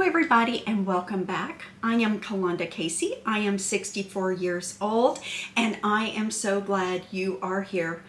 Hello everybody and welcome back. I am Kalonda Casey. I am 64 years old and I am so glad you are here.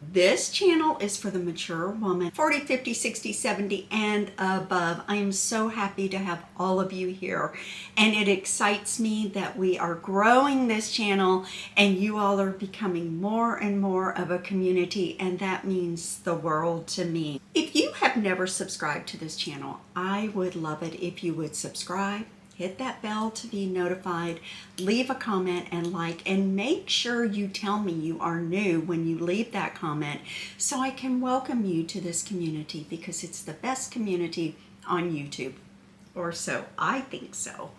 This channel is for the mature woman, 40, 50, 60, 70 and above. I am so happy to have all of you here and it excites me that we are growing this channel and you all are becoming more and more of a community, and that means the world to me. If you have never subscribed to this channel, I would love it if you would subscribe. Hit that bell to be notified, leave a comment and like, and make sure you tell me you are new when you leave that comment so I can welcome you to this community, because it's the best community on YouTube, or so I think so.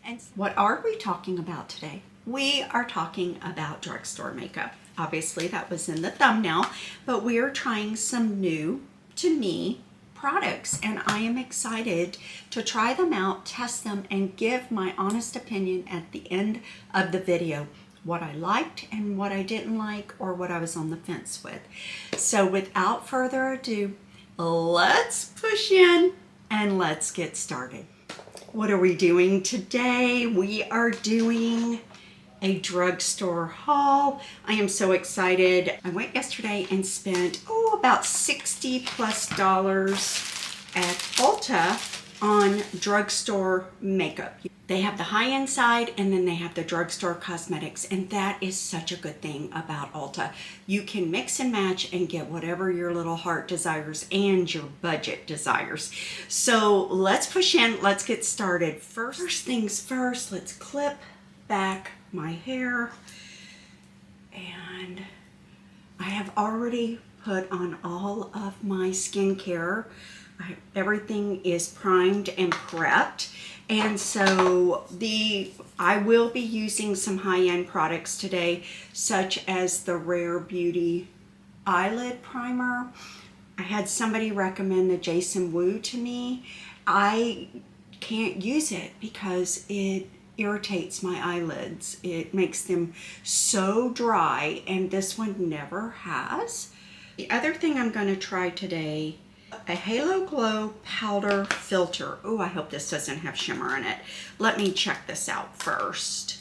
And what are we talking about today? We are talking about drugstore makeup. Obviously that was in the thumbnail, but we are trying some new, to me, products, and I am excited to try them out, test them, and give my honest opinion at the end of the video, what I liked and what I didn't like, or what I was on the fence with. So without further ado, let's push in and let's get started. What are we doing today? We are doing a drugstore haul. I am so excited. I went yesterday and spent about $60+ at Ulta on drugstore makeup. They have the high-end side and then they have the drugstore cosmetics, and that is such a good thing about Ulta. You can mix and match and get whatever your little heart desires and your budget desires. So let's push in, let's get started. First things first, let's clip back my hair, and I have already put on all of my skincare. Everything is primed and prepped, and so I will be using some high-end products today, such as the Rare Beauty Eyelid Primer. I had somebody recommend the Jason Wu to me. I can't use it because it irritates my eyelids. It makes them so dry, and this one never has. The other thing I'm going to try today, a Halo Glow powder filter. Oh, I hope this doesn't have shimmer in it. Let me check this out first.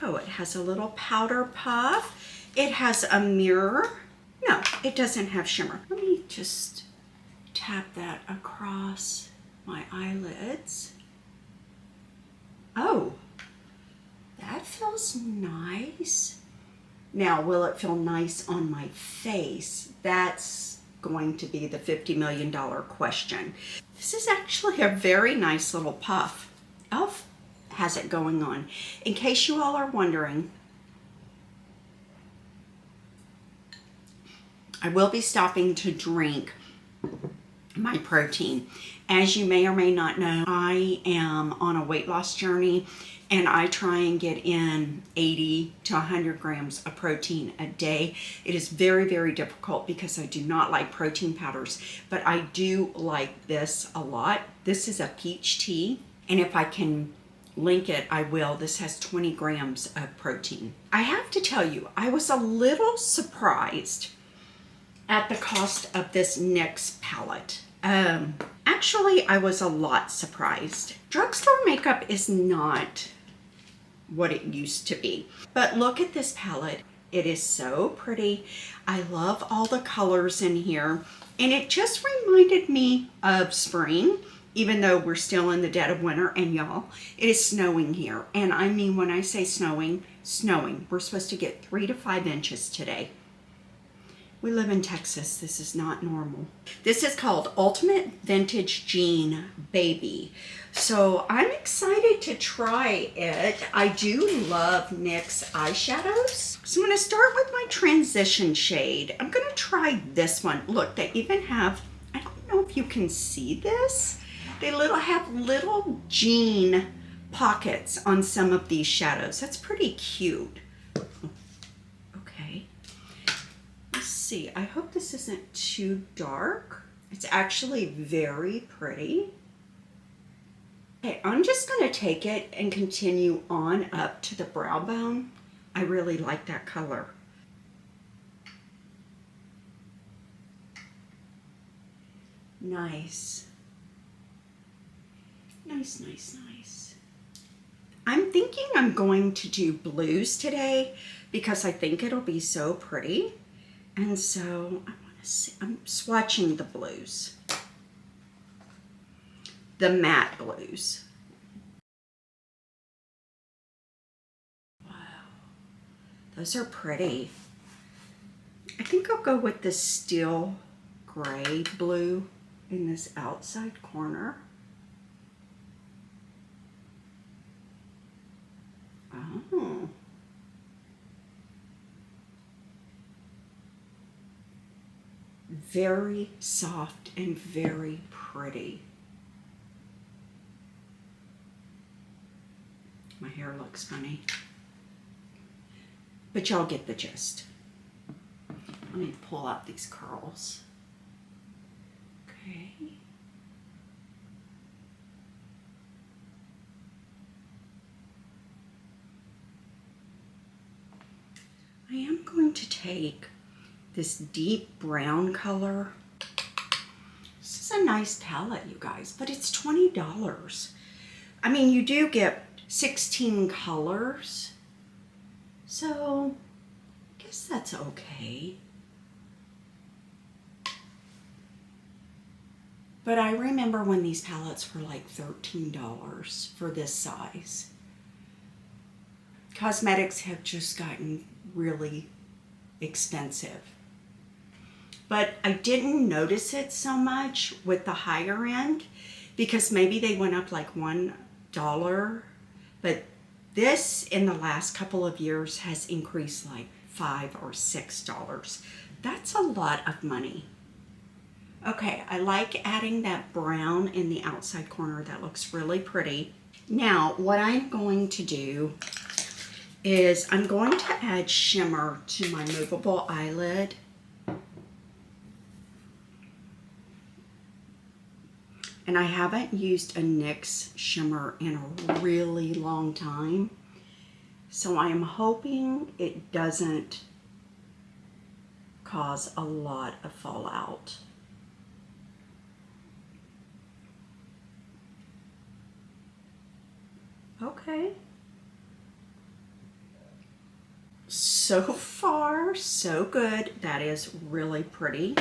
Oh, it has a little powder puff. It has a mirror. No, it doesn't have shimmer. Let me just tap that across my eyelids. Oh, that feels nice. Now, will it feel nice on my face? That's going to be the $50 million question. This is actually a very nice little puff. E.L.F. has it going on. In case you all are wondering, I will be stopping to drink my protein. As you may or may not know, I am on a weight loss journey, and I try and get in 80 to 100 grams of protein a day. It is very, very difficult because I do not like protein powders, but I do like this a lot. This is a peach tea, and if I can link it, I will. This has 20 grams of protein. I have to tell you, I was a little surprised at the cost of this NYX palette. Actually, I was a lot surprised. Drugstore makeup is not what it used to be. But look at this palette. It is so pretty. I love all the colors in here. And it just reminded me of spring, even though we're still in the dead of winter. And y'all, it is snowing here. And I mean, when I say snowing, snowing. We're supposed to get 3 to 5 inches today. We live in Texas. This is not normal. This is called Ultimate Vintage Jean Baby. So I'm excited to try it. I do love NYX eyeshadows. So I'm going to start with my transition shade. I'm going to try this one. Look, they even have, I don't know if you can see this. They have little jean pockets on some of these shadows. That's pretty cute. See, I hope this isn't too dark. It's actually very pretty. Okay, I'm just going to take it and continue on up to the brow bone. I really like that color. Nice. Nice, nice, nice. I'm thinking I'm going to do blues today because I think it'll be so pretty. And so I want to see, I'm swatching the blues. The matte blues. Wow. Those are pretty. I think I'll go with the steel gray blue in this outside corner. Oh. Very soft and very pretty. My hair looks funny, but y'all get the gist. Let me pull out these curls. Okay. I am going to take this deep brown color. This is a nice palette, you guys, but it's $20. I mean, you do get 16 colors, so I guess that's okay. But I remember when these palettes were like $13 for this size. Cosmetics have just gotten really expensive. But I didn't notice it so much with the higher end because maybe they went up like $1. But this in the last couple of years has increased like $5 or $6. That's a lot of money. Okay, I like adding that brown in the outside corner. That looks really pretty. Now, what I'm going to do is I'm going to add shimmer to my movable eyelid. And I haven't used a NYX shimmer in a really long time. So I am hoping it doesn't cause a lot of fallout. Okay. So far, so good. That is really pretty.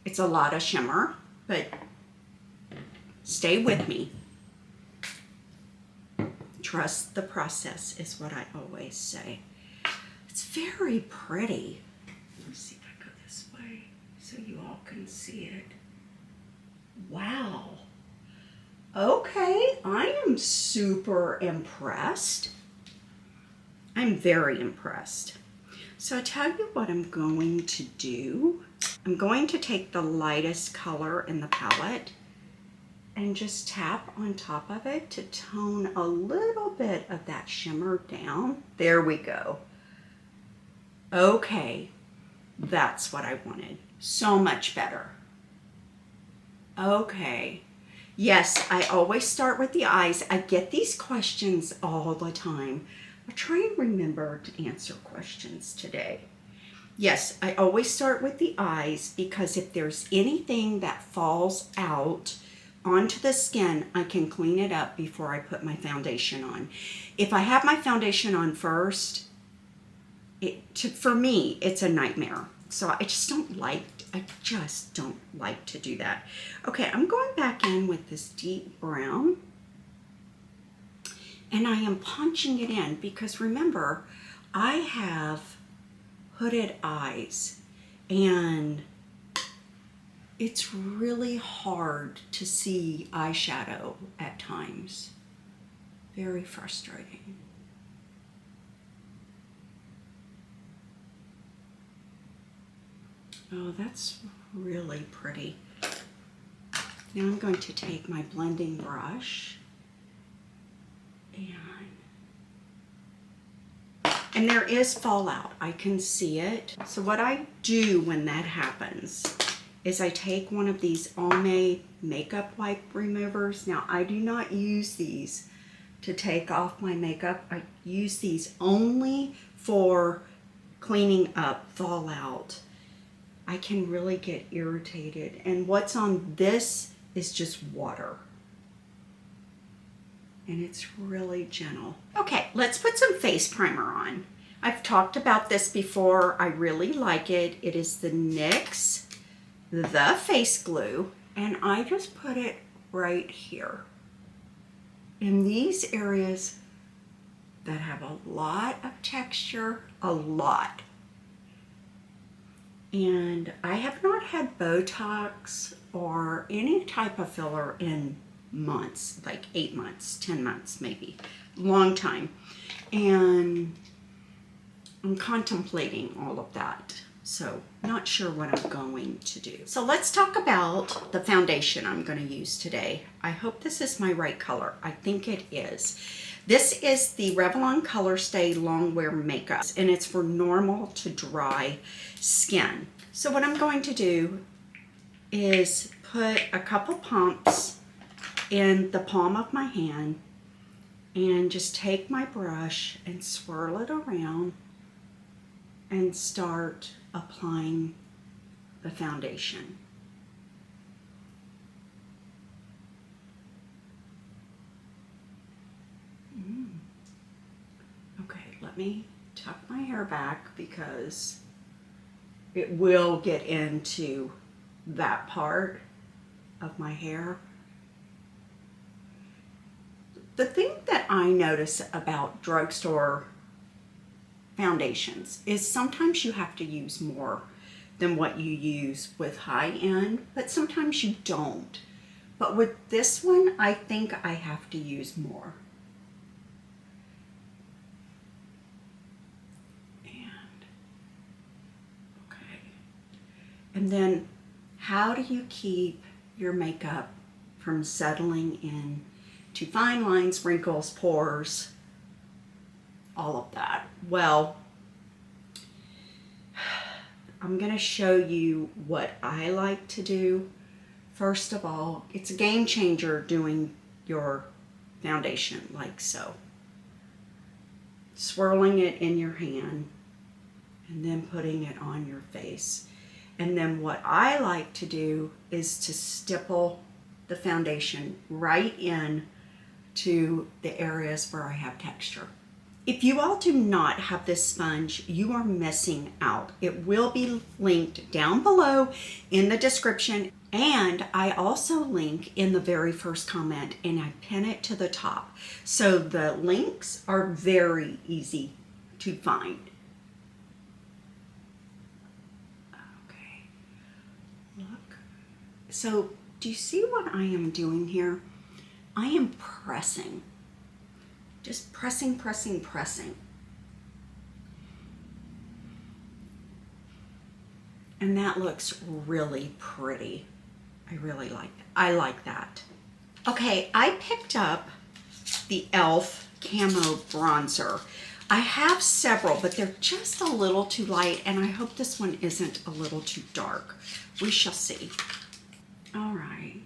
It's a lot of shimmer, but stay with me. Trust the process is what I always say. It's very pretty. Let me see if I go this way so you all can see it. Wow. Okay, I am super impressed. I'm very impressed. So I tell you what I'm going to do. I'm going to take the lightest color in the palette and just tap on top of it to tone a little bit of that shimmer down. There we go. Okay, that's what I wanted. So much better. Okay. Yes, I always start with the eyes. I get these questions all the time. I'll try and remember to answer questions today. Yes, I always start with the eyes because if there's anything that falls out onto the skin, I can clean it up before I put my foundation on. If I have my foundation on first, for me, it's a nightmare. So I just don't like to do that. Okay, I'm going back in with this deep brown. And I am punching it in because remember, I have hooded eyes and it's really hard to see eyeshadow at times. Very frustrating. Oh, that's really pretty. Now I'm going to take my blending brush and there is fallout. I can see it. So what I do when that happens is I take one of these Almay makeup wipe removers. Now I do not use these to take off my makeup. I use these only for cleaning up fallout. I can really get irritated. And what's on this is just water. and it's really gentle. Okay, let's put some face primer on. I've talked about this before. I really like it. It is the NYX The Face Glue, and I just put it right here in these areas that have a lot of texture, a lot. And I have not had Botox or any type of filler in months, like 8 months, 10 months maybe, long time. And I'm contemplating all of that. So not sure what I'm going to do. So let's talk about the foundation I'm going to use today. I hope this is my right color. I think it is. This is the Revlon Color Stay Longwear Makeup, and it's for normal to dry skin. So what I'm going to do is put a couple pumps in the palm of my hand and just take my brush and swirl it around and start applying the foundation. Okay, let me tuck my hair back because it will get into that part of my hair. The thing that I notice about drugstore foundations is sometimes you have to use more than what you use with high end, but sometimes you don't. But with this one, I think I have to use more. And then how do you keep your makeup from settling in to fine lines, wrinkles, pores, all of that? Well, I'm going to show you what I like to do. First of all, it's a game changer doing your foundation like so. Swirling it in your hand and then putting it on your face. And then what I like to do is to stipple the foundation right in to the areas where I have texture. If you all do not have this sponge, you are missing out. It will be linked down below in the description, and I also link in the very first comment, and I pin it to the top. So the links are very easy to find. So do you see what I am doing here? I am pressing, just pressing, pressing, pressing. And that looks really pretty. I really like that. I like that. Okay, I picked up the E.L.F. Camo Bronzer. I have several, but they're just a little too light, and I hope this one isn't a little too dark. We shall see. All right,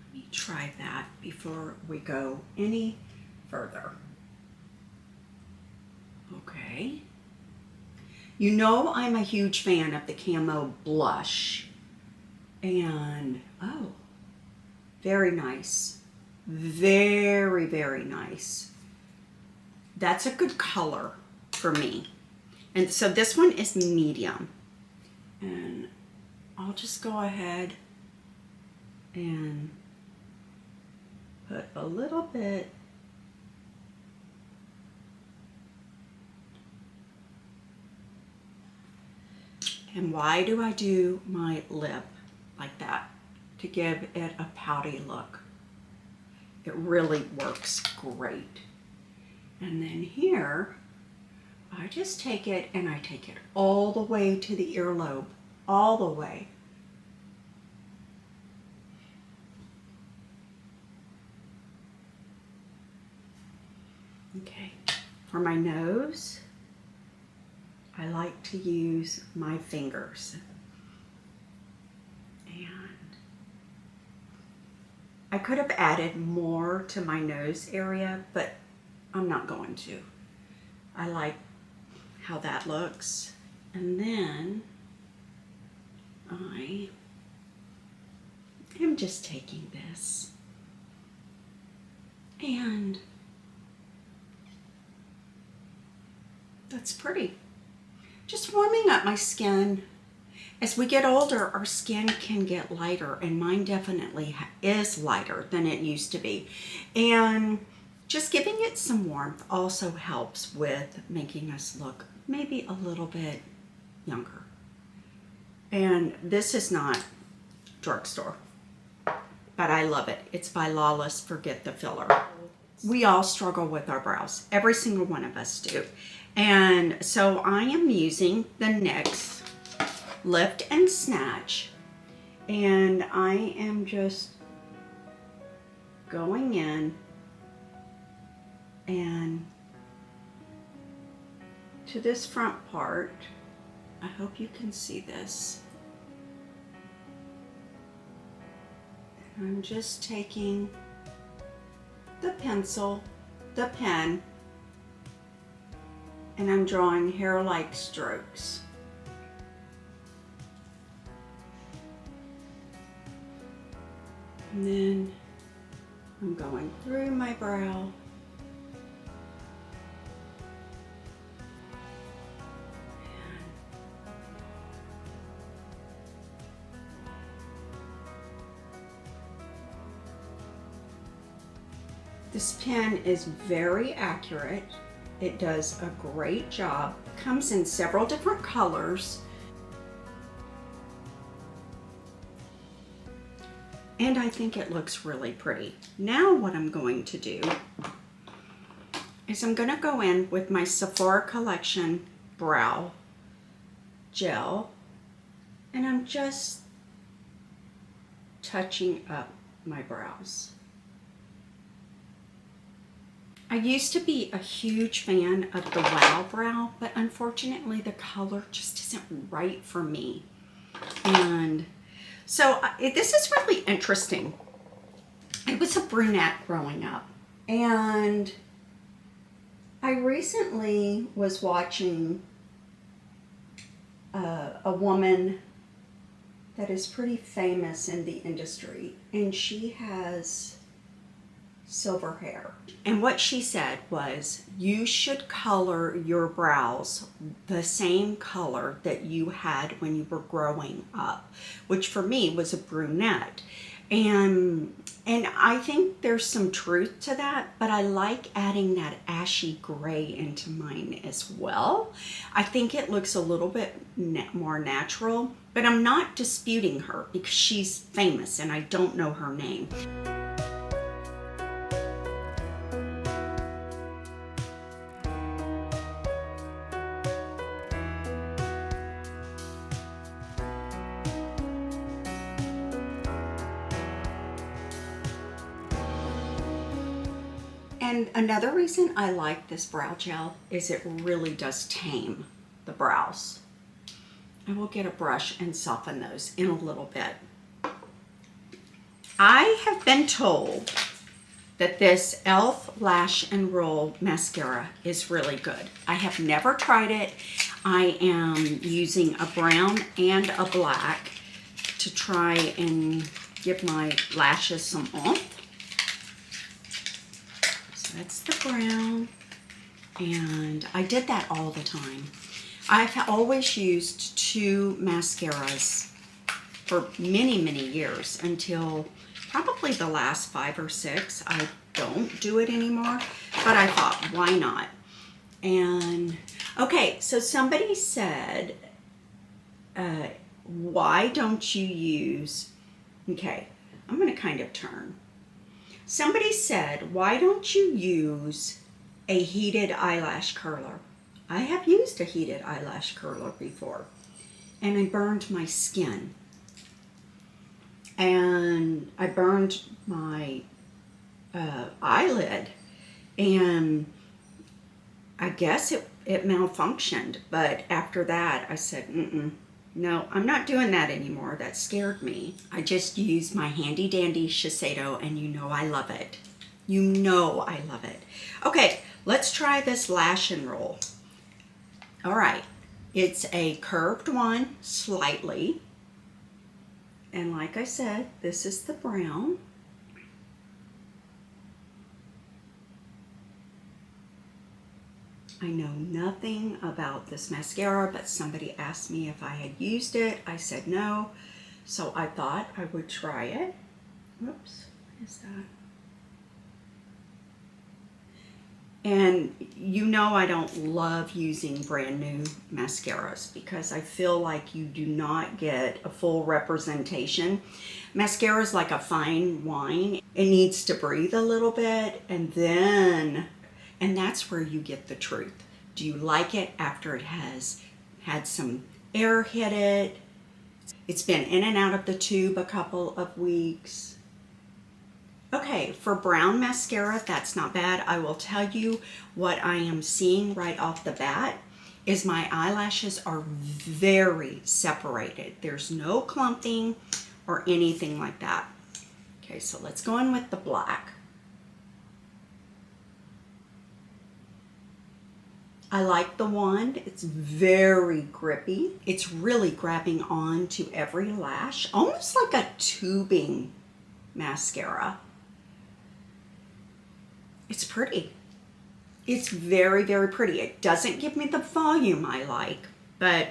let me try that before we go any further. Okay, you know I'm a huge fan of the Camo blush, and oh, very nice, very, very nice. That's a good color for me. And so this one is medium. And I'll just go ahead and put a little bit and why do I do my lip like that? To give it a pouty look. It really works great. And then here I just take it and I take it all the way to the earlobe, all the way. Okay, for my nose, I like to use my fingers. And I could have added more to my nose area, but I'm not going to. I like how that looks. And then I I'm just taking this and that's pretty. Just warming up my skin. As we get older, our skin can get lighter, and mine definitely is lighter than it used to be. And just giving it some warmth also helps with making us look maybe a little bit younger. And this is not drugstore, but I love it. It's by Lawless Forget the Filler. We all struggle with our brows. Every single one of us do. And so I am using the NYX Lift and Snatch, and I am just going in and to this front part. I hope you can see this. I'm just taking the pencil, the pen, and I'm drawing hair-like strokes. And then I'm going through my brow. This pen is very accurate. It does a great job. Comes in several different colors. And I think it looks really pretty. Now what I'm going to do is I'm going to go in with my Sephora Collection Brow Gel, and I'm just touching up my brows. I used to be a huge fan of the Wow Brow, but unfortunately the color just isn't right for me. And so this is really interesting. I was a brunette growing up, and I recently was watching a woman that is pretty famous in the industry, and she has silver hair. And what she said was, you should color your brows the same color that you had when you were growing up, which for me was a brunette. And I think there's some truth to that, but I like adding that ashy gray into mine as well. I think it looks a little bit more natural, but I'm not disputing her because she's famous and I don't know her name. And another reason I like this brow gel is it really does tame the brows. I will get a brush and soften those in a little bit. I have been told that this E.L.F. Lash and Roll Mascara is really good. I have never tried it. I am using a brown and a black to try and give my lashes some oomph. That's the brown, and I did that all the time. I've always used two mascaras for many, many years until probably the last 5 or 6. I don't do it anymore, but I thought, why not? And okay, so somebody said, why don't you use, okay, I'm going to kind of turn. Somebody said, why don't you use a heated eyelash curler? I have used a heated eyelash curler before, and I burned my skin. And I burned my eyelid, and I guess it malfunctioned. But after that, I said, no, I'm not doing that anymore. That scared me. I just used my handy dandy Shisedo, and you know I love it. You know I love it. Okay, let's try this Lash and Roll. All right, it's a curved one, slightly. And like I said, this is the brown. I know nothing about this mascara, but somebody asked me if I had used it. I said no, so I thought I would try it. Whoops, what is that? And you know I don't love using brand new mascaras because I feel like you do not get a full representation. Mascara is like a fine wine. It needs to breathe a little bit, and that's where you get the truth. Do you like it after it has had some air hit it? It's been in and out of the tube a couple of weeks. Okay, for brown mascara, that's not bad. I will tell you what I am seeing right off the bat is my eyelashes are very separated. There's no clumping or anything like that. Okay, so let's go in with the black. I like the wand. It's very grippy. It's really grabbing on to every lash, almost like a tubing mascara. It's pretty. It's very, very pretty. It doesn't give me the volume I like, but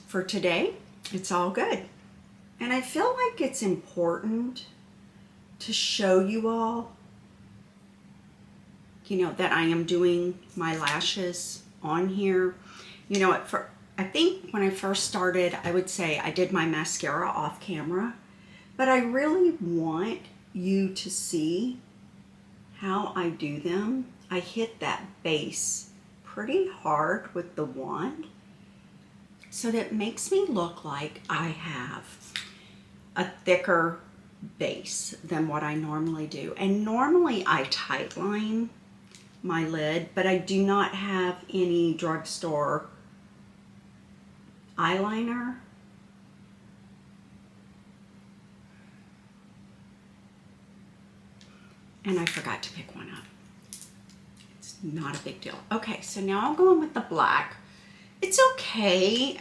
for today, it's all good. And I feel like it's important to show you all, you know, that I am doing my lashes on here. You know, I think when I first started, I would say I did my mascara off camera, but I really want you to see how I do them. I hit that base pretty hard with the wand so that it makes me look like I have a thicker base than what I normally do. And normally I tightline my lid, but I do not have any drugstore eyeliner. And I forgot to pick one up. It's not a big deal. Okay, so now I'll go in with the black. It's okay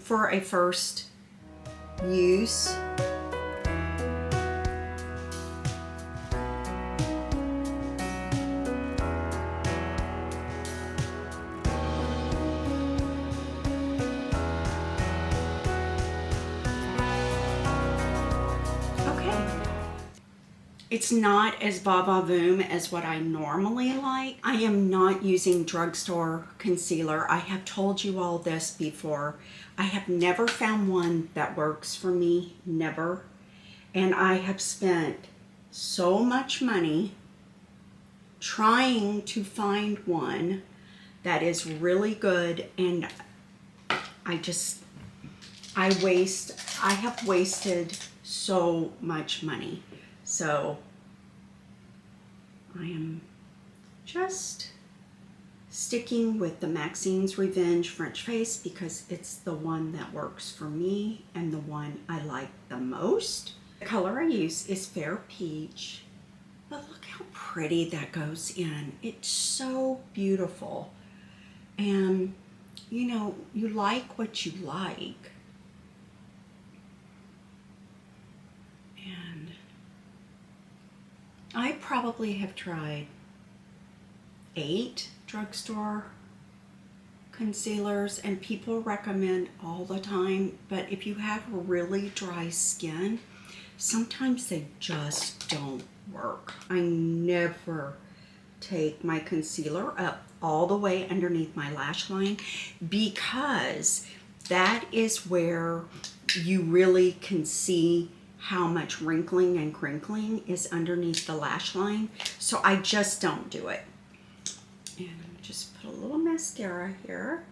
for a first use. It's not as va-va-voom as what I normally like. I am not using drugstore concealer. I have told you all this before. I have never found one that works for me, never. And I have spent so much money trying to find one that is really good, and I have wasted so much money. So I am just sticking with the Maxine's Revenge French Face because it's the one that works for me and the one I like the most. The color I use is Fair Peach, but look how pretty that goes in. It's so beautiful. And you know, you like what you like. And I probably have tried 8 drugstore concealers, and people recommend all the time, but if you have really dry skin, sometimes they just don't work. I never take my concealer up all the way underneath my lash line because that is where you really can see how much wrinkling and crinkling is underneath the lash line. So I just don't do it. And I'm just put a little mascara here.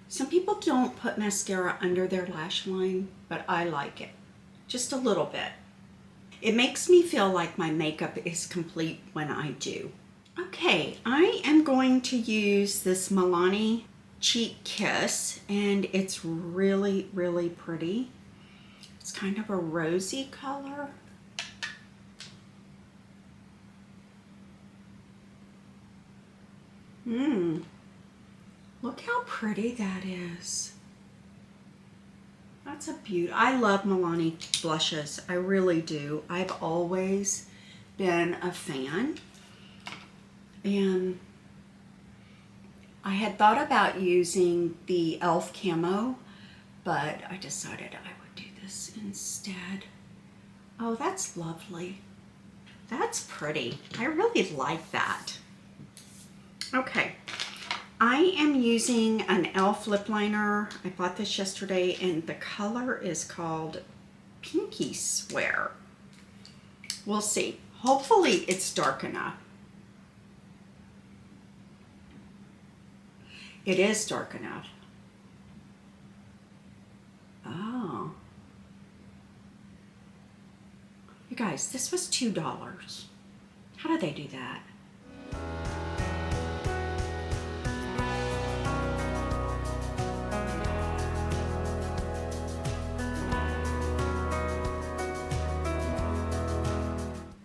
Some people don't put mascara under their lash line, but I like it. Just a little bit. It makes me feel like my makeup is complete when I do. Okay, I am going to use this Milani Cheek Kiss, and it's really, really pretty. It's kind of a rosy color. Look how pretty that is. I That's a beauty. I love Milani blushes. I really do. I've always been a fan. And I had thought about using the E.L.F. Camo, but I decided I would do this instead. Oh, that's lovely. That's pretty. I really like that. Okay. I am using an E.L.F. lip liner. I bought this yesterday and the color is called Pinky Swear. We'll see. Hopefully it's dark enough. It is dark enough. Oh. You guys, this was $2. How did they do that?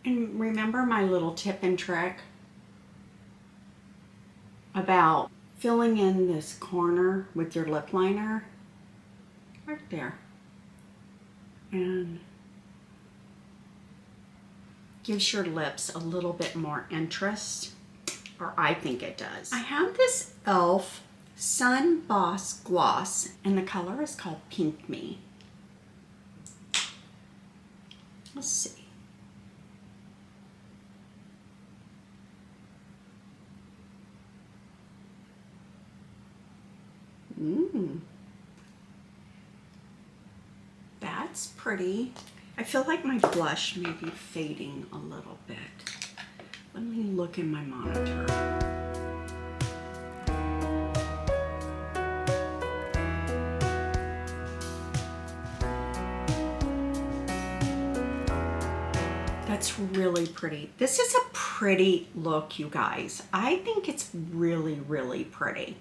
And remember my little tip and trick about filling in this corner with your lip liner right there, and gives your lips a little bit more interest, or I think it does. I have this E.L.F. Sun Boss Gloss, and the color is called Pink Me. Let's see. That's pretty. I feel like my blush may be fading a little bit. Let me look in my monitor. That's really pretty. This is a pretty look, you guys. I think it's really, really pretty.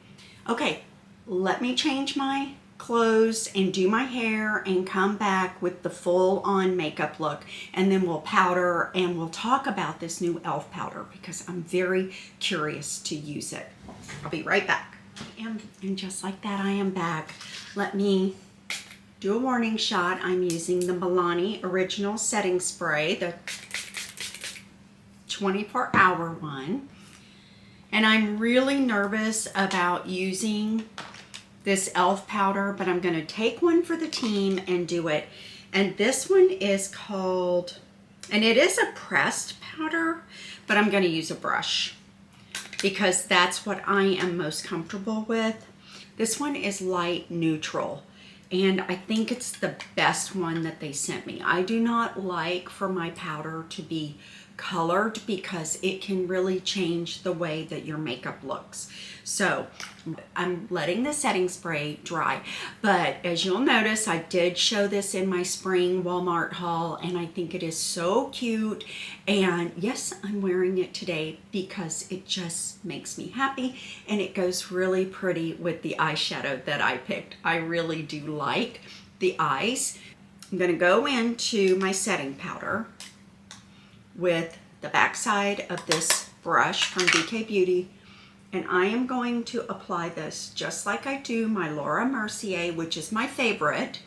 Okay, let me change my clothes and do my hair and come back with the full-on makeup look, and then we'll powder and we'll talk about this new E.L.F. powder because I'm very curious to use it. I'll be right back. And just like that, I am back. Let me do a warning shot. I'm using the Milani Original Setting Spray, the 24-hour one. And I'm really nervous about using this E.L.F. powder, but I'm going to take one for the team and do it. And this one is called, and it is a pressed powder, but I'm going to use a brush because that's what I am most comfortable with. This one is light neutral, and I think it's the best one that they sent me. I do not like for my powder to be colored because it can really change the way that your makeup looks. So I'm letting the setting spray dry, but as you'll notice, I did show this in my spring Walmart haul, and I think it is so cute. And yes, I'm wearing it today because it just makes me happy, and it goes really pretty with the eyeshadow that I picked. I really do like the eyes. I'm going to go into my setting powder with the backside of this brush from BK Beauty, and I am going to apply this just like I do my Laura Mercier, which is my favorite.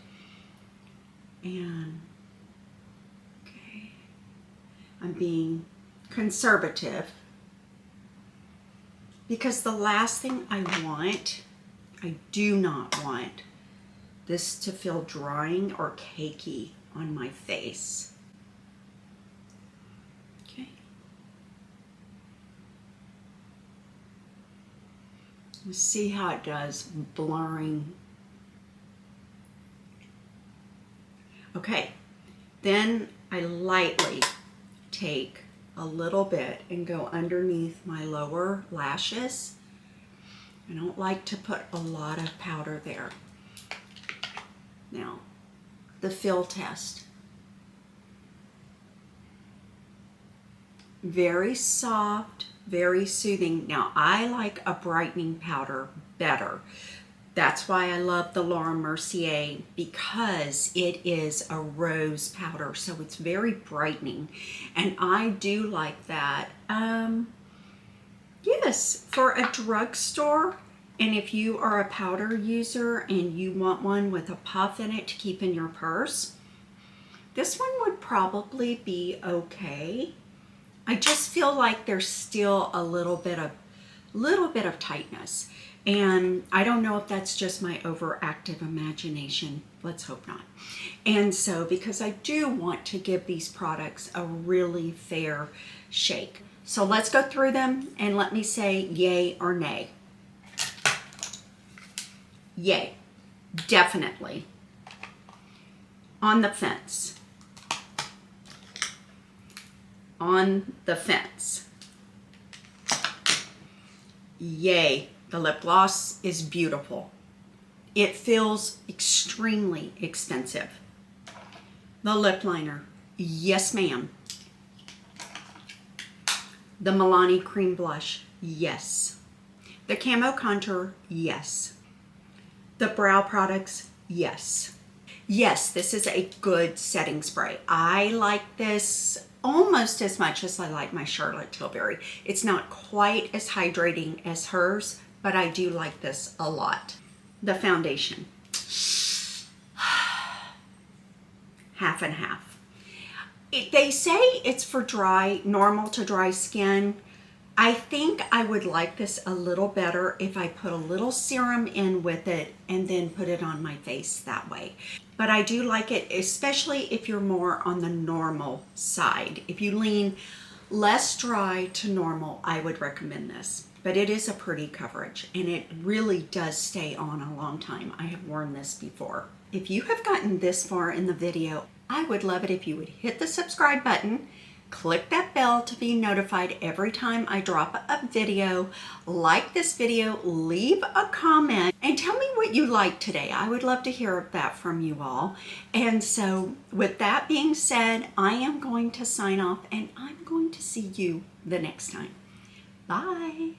And okay, I'm being conservative because the last thing I do not want this to feel drying or cakey on my face. Let's see how it does blurring. Okay, then I lightly take a little bit and go underneath my lower lashes. I don't like to put a lot of powder there. Now, the fill test. Very soft, very soothing. Now, I like a brightening powder better. That's why I love the Laura Mercier, because it is a rose powder, so it's very brightening. And I do like that. Yes, for a drugstore, And if you are a powder user and you want one with a puff in it to keep in your purse, this one would probably be okay. I just feel like there's still a little bit of tightness. And I don't know if that's just my overactive imagination. Let's hope not. And so, because I do want to give these products a really fair shake. So let's go through them and let me say yay or nay. Yay, definitely. On the fence. On the fence. Yay, the lip gloss is beautiful. It feels extremely expensive. The lip liner, yes ma'am. The Milani cream blush, yes. The Camo contour, yes. The brow products, yes. Yes, this is a good setting spray. I like this almost as much as I like my Charlotte Tilbury. It's not quite as hydrating as hers, but I do like this a lot. The foundation, half and half. They say it's for dry, normal to dry skin. I think I would like this a little better if I put a little serum in with it and then put it on my face that way. But I do like it, especially if you're more on the normal side. If you lean less dry to normal, I would recommend this. But it is a pretty coverage and it really does stay on a long time. I have worn this before. If you have gotten this far in the video, I would love it if you would hit the subscribe button, click that bell to be notified every time I drop a video, like this video, leave a comment, and tell me what you like today. I would love to hear that from you all. And so with that being said, I am going to sign off and I'm going to see you the next time. Bye.